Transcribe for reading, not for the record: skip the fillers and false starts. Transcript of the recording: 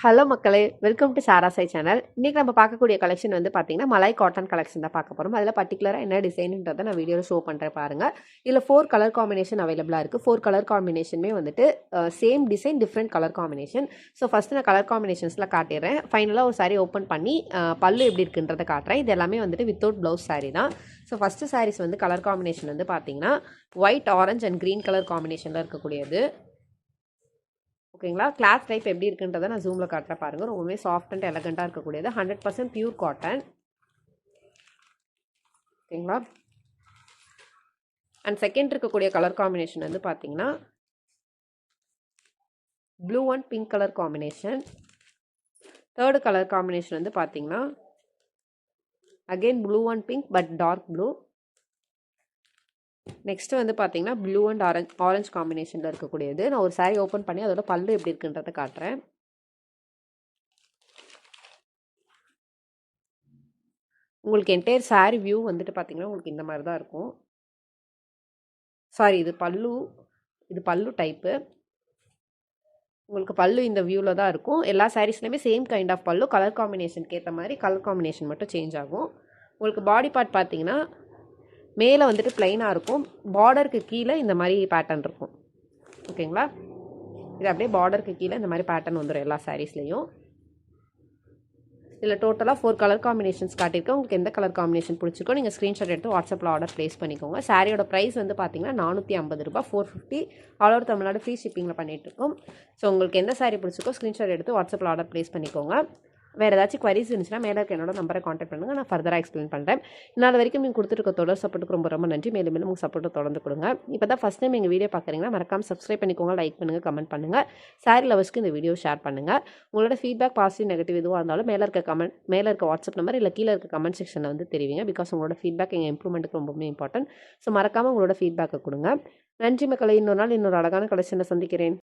Hello மக்களே, welcome to சாராசை channel. இன்றைக்கி நம்ம பார்க்கக்கூடிய கலெக்ஷன் வந்து பார்த்திங்கன்னா மலாய் காட்டன் கலெக்ஷன் தான் பார்க்க போகிறோம். அதில் பர்டிகுலராக என்ன டிசைனுன்றதை நான் வீடியோவில் ஷோ பண்ணுறேன் பாருங்கள். இதில் 4 கலர் காம்பினேஷன் அவைலபிளாக இருக்குது. 4 கலர் காம்பினேஷனுமே வந்துட்டு same design different colour combination. So first நான் கலர் காம்பினேஷன்ஸில் காட்டிடுறேன். ஃபைனலாக ஒரு சாரீ ஓப்பன் பண்ணி பல்லு எப்படி இருக்குன்றதை காட்டுறேன். இது எல்லாமே வந்துட்டு வித்தவுட் ப்ளவுஸ் சாரீ தான். ஸோ ஃபஸ்ட்டு சாரீஸ் வந்து கலர் காம்பினேஷன் வந்து பார்த்திங்கன்னா white, orange and green colour காம்பினேஷனில் இருக்கக்கூடியது. ஓகேங்களா, கிளாத் டைப் எப்படி இருக்குன்றதை நான் ஜூமில் காட்டுறேன் பாருங்கள். ரொம்பவே சாஃப்ட் அண்ட் எலகண்ட்டாக இருக்கக்கூடியது. 100% பியூர் காட்டன். ஓகேங்களா, அண்ட் செகண்ட் இருக்கக்கூடிய கலர் காம்பினேஷன் வந்து பார்த்தீங்கன்னா blue and pink colour combination. Third colour combination வந்து பார்த்தீங்கன்னா again blue and pink but dark blue. Next வந்து பார்த்தீங்கன்னா ப்ளூ அண்ட் ஆரஞ்ச் காம்பினேஷனில் இருக்கக்கூடியது. நான் ஒரு சாரீ ஓப்பன் பண்ணி அதோட பல்லு எப்படி இருக்குன்றதை காட்டுறேன். உங்களுக்கு என்டையர் சாரீ வியூ வந்துட்டு பார்த்தீங்கன்னா உங்களுக்கு இந்த மாதிரி தான் இருக்கும். சாரி, இது பல்லு டைப்பு. உங்களுக்கு பல்லு இந்த வியூவில் தான் இருக்கும். எல்லா சாரீஸ்லையுமே சேம் கைண்ட் ஆஃப் பல்லு. கலர் காம்பினேஷனுக்கு ஏற்ற மாதிரி கலர் காம்பினேஷன் மட்டும் சேஞ்ச் ஆகும். உங்களுக்கு பாடி பார்ட் பார்த்தீங்கன்னா மேலே வந்துட்டு பிளைனாக இருக்கும். பார்டருக்கு கீழே இந்த மாதிரி பேட்டர்ன் இருக்கும். ஓகேங்களா, இது அப்படியே பார்டருக்கு கீழே இந்த மாதிரி பேட்டர்ன் வந்துடும் எல்லா சாரீஸ்லேயும். இதில் டோட்டலாக 4 கலர் காம்பினேஷன்ஸ் காட்டியிருக்கேன். உங்களுக்கு எந்த கலர் காம்பினேஷன் பிடிச்சிருக்கோ நீங்கள் ஸ்க்ரீன்ஷாட் எடுத்து வாட்ஸ்அப்பில் ஆர்டர் ப்ளேஸ் பண்ணிக்கோங்க. சாரியோட ப்ரைஸ் வந்து பார்த்தீங்கன்னா 450 ரூபாய், 450 ஆல் ஓவர் தமிழ்நாடு ஃப்ரீ ஷிப்பிங்கில் பண்ணிகிட்ருக்கோம். ஸோ உங்களுக்கு எந்த சாரீ பிடிச்சிருக்கோ ஸ்க்ரீன்ஷாட் எடுத்து வாட்ஸ்அப்பில் ஆர்டர் ப்ளேஸ் பண்ணிக்கோங்க. வேறு ஏதாச்சும் குவரிஸ் இருந்துச்சுன்னா மேலே இருக்க என்னோட நம்பரை கான்டாக்ட் பண்ணுங்கள். நான் ஃபர்தராக எக்ஸ்பிளைன் பண்ணுறேன். நாள் வரைக்கும் நீங்கள் கொடுத்துருக்க தொடர் சப்போர்ட்டுக்கு ரொம்ப ரொம்ப நன்றி. மேலும் மேலும் உங்கள் சப்போர்ட்டை தொடர்ந்து கொடுங்க. இப்போ தான் ஃபஸ்ட் டைம் எங்கள் வீடியோ பார்க்குறீங்கன்னா மறக்காமல் சப்ஸ்கிரைப் பண்ணிக்கோங்க, லைக் பண்ணுங்கள், கமெண்ட் பண்ணுங்கள். சாரி லவர்ஸ்க்கு இந்த வீடியோ ஷேர் பண்ணுங்கள். உங்களோட ஃபீட்பேக் பாசிட்டிவ் நெகட்டிவ் எதுவாக இருந்தாலும் மேலே இருக்க வாட்ஸ்அப் நம்பர் இல்லை கீழே இருக்க கமெண்ட் செக்ஷனில் வந்து தெரிவிங்க. பிகாஸ் உங்களோட ஃபீட்பேக் எங்கள் இம்ப்ரூவ்மெண்ட்டுக்கு ரொம்பவே இம்பார்ட்டன்ட். ஸோ மறக்காமல் உங்களோட ஃபீட்பேக்கை கொடுங்க. நன்றி மக்களை. இன்னொரு நாள் இன்னொரு அழகான கலெக்ஷனை சந்திக்கிறேன்.